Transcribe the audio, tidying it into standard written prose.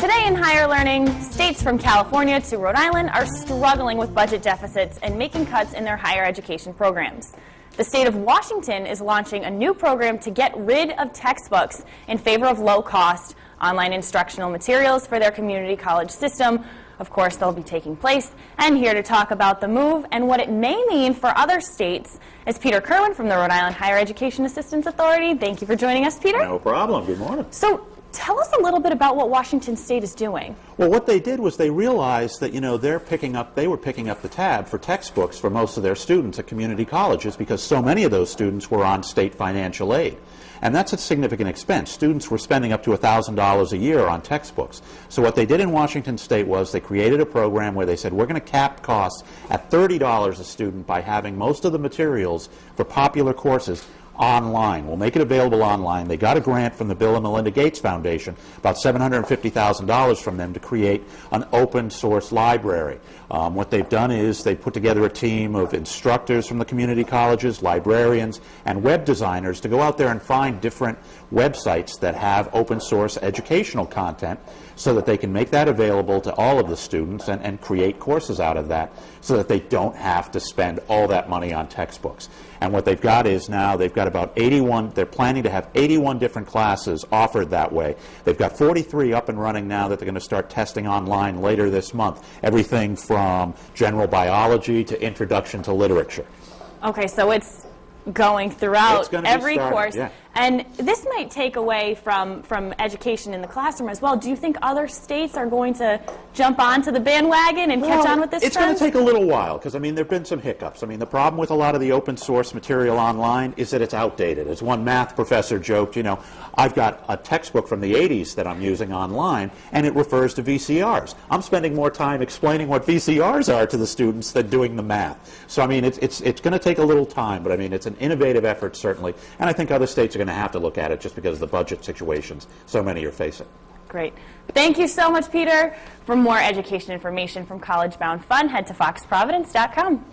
Today in higher learning, states from California to Rhode Island are struggling with budget deficits and making cuts in their higher education programs. The state of Washington is launching a new program to get rid of textbooks in favor of low-cost online instructional materials for their community college system. Of course, they'll be taking place. And here to talk about the move and what it may mean for other states is Peter Kerwin from the Rhode Island Higher Education Assistance Authority. Thank you for joining us, Peter. No problem. Good morning. So tell us a little bit about what Washington State is doing. Well, what they did was they realized that, they were picking up the tab for textbooks for most of their students at community colleges because so many of those students were on state financial aid. And that's a significant expense. Students were spending up to $1,000 a year on textbooks. So what they did in Washington State was they created a program where they said, we're going to cap costs at $30 a student by having most of the materials for popular courses online. We'll make it available online. They got a grant from the Bill and Melinda Gates Foundation, about $750,000 from them to create an open source library. What they've done is they put together a team of instructors from the community colleges, librarians, and web designers to go out there and find different websites that have open source educational content so that they can make that available to all of the students and create courses out of that so that they don't have to spend all that money on textbooks. And what they've got is now they've got about 81, they're planning to have 81 different classes offered that way. They've got 43 up and running now that they're going to start testing online later this month. Everything from general biology to introduction to literature. Okay, so it's going throughout every course. Yeah. And this might take away from education in the classroom as well. Do you think other states are going to jump onto the bandwagon and catch on with this trend? It's going to take a little while because, there have been some hiccups. The problem with a lot of the open source material online is that it's outdated. As one math professor joked, I've got a textbook from the 80s that I'm using online, and it refers to VCRs. I'm spending more time explaining what VCRs are to the students than doing the math. So, it's going to take a little time, but, it's an innovative effort, certainly, and I think other states are going to have to look at it just because of the budget situations so many are facing. Great. Thank you so much, Peter. For more education information from College Bound Fun, head to foxprovidence.com.